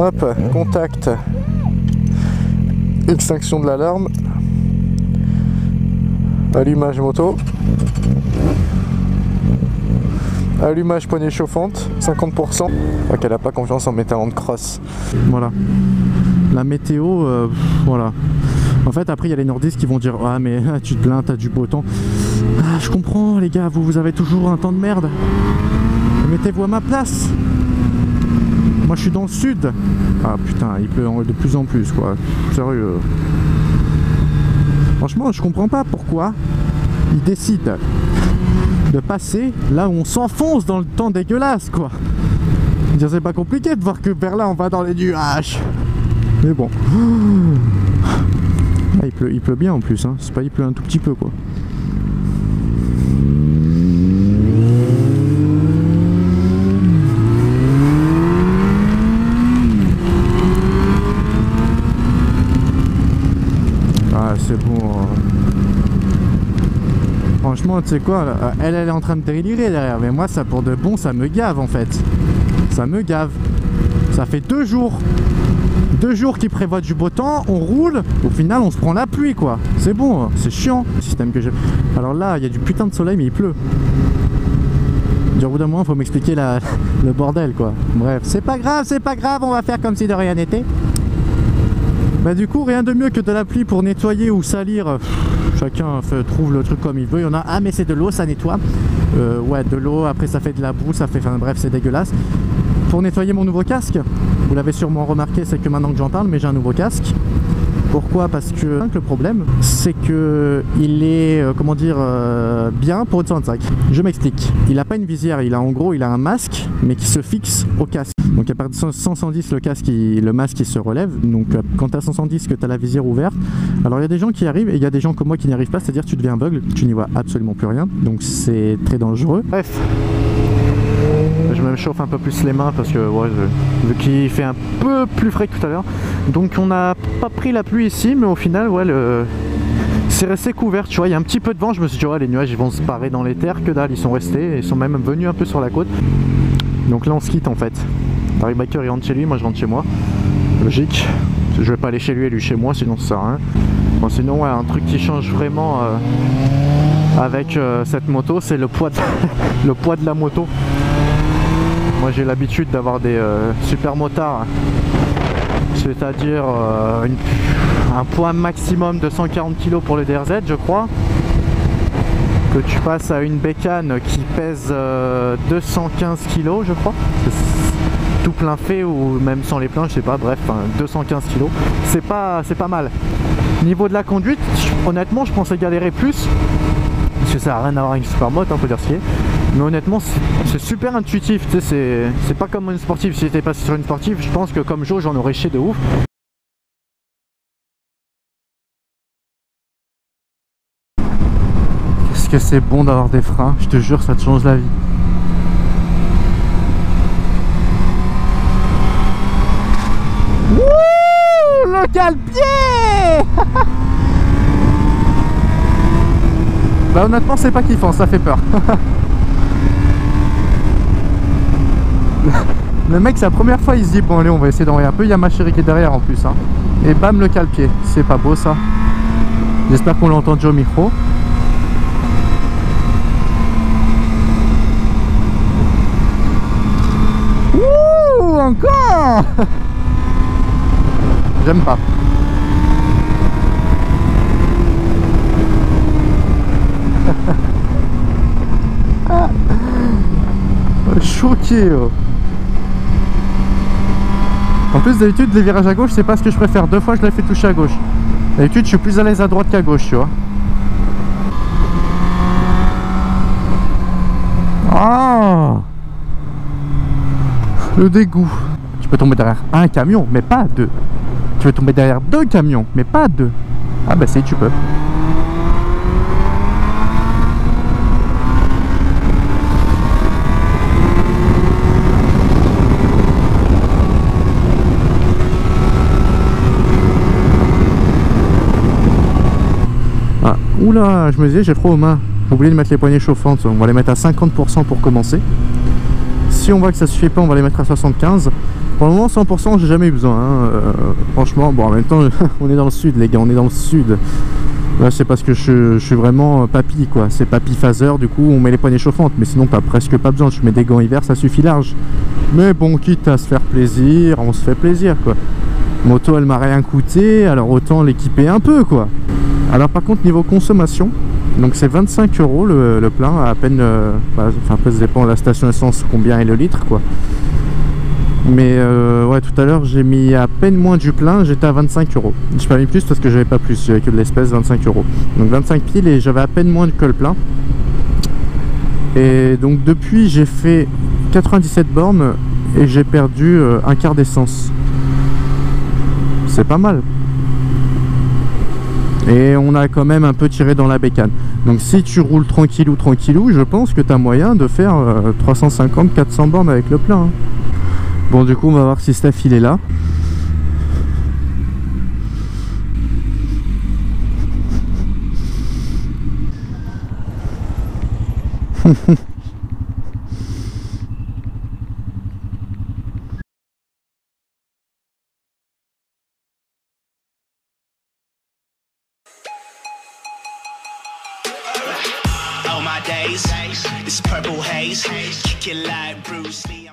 Hop, contact, extinction de l'alarme, allumage moto, allumage poignée chauffante, 50%. Elle n'a pas confiance en mes talents de cross. Voilà. La météo, voilà. En fait, après, il y a les nordistes qui vont dire « Ah, mais tu te plains, t'as du beau temps. » Ah, je comprends, les gars, vous avez toujours un temps de merde. Mettez-vous à ma place. Moi, je suis dans le sud. Ah, putain, il pleut de plus en plus, quoi. Sérieux. Franchement, je comprends pas pourquoi ils décident de passer là où on s'enfonce dans le temps dégueulasse, quoi. C'est pas compliqué de voir que vers là, on va dans les nuages. Mais bon. Ah, il pleut bien en plus, hein. C'est pas il pleut un tout petit peu, quoi. Ah, c'est bon. Franchement, tu sais quoi, elle est en train de délirer derrière, mais moi, ça pour de bon, ça me gave en fait. Ça me gave. Ça fait 2 jours. 2 jours qui prévoient du beau temps, on roule, au final on se prend la pluie, quoi. C'est bon, c'est chiant le système que j'ai. Alors là, il y a du putain de soleil, mais il pleut. Au bout d'un moment, il faut m'expliquer le bordel, quoi. Bref, c'est pas grave, on va faire comme si de rien n'était. Bah du coup, rien de mieux que de la pluie pour nettoyer ou salir. Chacun trouve le truc comme il veut. Il y en a, ah mais c'est de l'eau, ça nettoie. Ouais, de l'eau, après ça fait de la boue, ça fait, enfin bref, c'est dégueulasse. Pour nettoyer mon nouveau casque, vous l'avez sûrement remarqué, c'est que maintenant que j'en parle, mais j'ai un nouveau casque. Pourquoi? Parce que le problème, c'est que il est, comment dire, bien pour une 125. Je m'explique. Il n'a pas une visière, il a en gros, il a un masque, mais qui se fixe au casque. Donc à partir de 110, le masque il se relève. Donc quand tu as 110, que tu as la visière ouverte, alors il y a des gens qui y arrivent et il y a des gens comme moi qui n'y arrivent pas, c'est-à-dire que tu deviens aveugle, tu n'y vois absolument plus rien. Donc c'est très dangereux. Bref. Je me chauffe un peu plus les mains parce que ouais, vu qu'il fait un peu plus frais que tout à l'heure. Donc on n'a pas pris la pluie ici, mais au final ouais, c'est resté couvert, tu vois, il y a un petit peu de vent. Je me suis dit ouais, les nuages ils vont se parer dans les terres, que dalle, ils sont restés, ils sont même venus un peu sur la côte. Donc là on se quitte en fait. Harry Biker il rentre chez lui, moi je rentre chez moi. Logique, je vais pas aller chez lui et lui chez moi, sinon ça sert à rien. Bon, sinon ouais, un truc qui change vraiment avec cette moto, c'est le poids de la moto. Moi j'ai l'habitude d'avoir des super motards, c'est-à-dire un poids maximum de 140 kg pour le DRZ, je crois. Que tu passes à une bécane qui pèse 215 kg, je crois. Tout plein fait ou même sans les pleins, je sais pas, bref, 215 kg. C'est pas mal. Niveau de la conduite, honnêtement, je pensais galérer plus. Parce que ça n'a rien à voir avec une super moto, on peut dire ce qui est. Mais honnêtement, c'est super intuitif, tu sais, c'est pas comme une sportive. Si j'étais passé sur une sportive, je pense que comme Joe, j'en aurais chié de ouf. Qu'est-ce que c'est bon d'avoir des freins, je te jure, ça te change la vie. Wouh, le cale-pied. Bah honnêtement, c'est pas kiffant, ça fait peur. Le mec, c'est la première fois, il se dit bon allez, on va essayer d'envoyer un peu. Il y a ma chérie qui est derrière en plus, hein. Et bam, le cale-pied. C'est pas beau ça. J'espère qu'on l'a entendu au micro. Ouh, encore. J'aime pas. Choqué. En plus d'habitude les virages à gauche c'est pas ce que je préfère. 2 fois je l'ai fait toucher à gauche. D'habitude je suis plus à l'aise à droite qu'à gauche, tu vois. Ah, le dégoût. Tu peux tomber derrière un camion mais pas 2. Tu peux tomber derrière 2 camions mais pas 2. Ah bah si, tu peux. Oula, je me disais, j'ai trop aux mains. J'ai oublié de mettre les poignées chauffantes. On va les mettre à 50% pour commencer. Si on voit que ça suffit pas, on va les mettre à 75. Pour le moment 100% j'ai jamais eu besoin hein. Franchement bon en même temps on est dans le sud les gars, on est dans le sud. Là c'est parce que je suis vraiment papy quoi, c'est papy phaser, du coup on met les poignées chauffantes, mais sinon presque pas besoin, je mets des gants hiver ça suffit large. Mais bon quitte à se faire plaisir, on se fait plaisir quoi. Moto elle m'a rien coûté, alors autant l'équiper un peu quoi. Alors par contre niveau consommation, donc c'est 25 € le plein, à peine, enfin après ça dépend de la station essence combien est le litre quoi. Mais ouais tout à l'heure j'ai mis à peine moins du plein, j'étais à 25 €. J'ai pas mis plus parce que j'avais pas plus, j'avais que de l'espèce 25 €. Donc 25 piles et j'avais à peine moins que le plein. Et donc depuis j'ai fait 97 bornes et j'ai perdu un quart d'essence. C'est pas mal. Et on a quand même un peu tiré dans la bécane. Donc si tu roules tranquillou, je pense que tu as moyen de faire 350-400 bornes avec le plein. Hein. Bon du coup on va voir si Steph il est là. Days, this purple haze, kick it like Bruce Lee.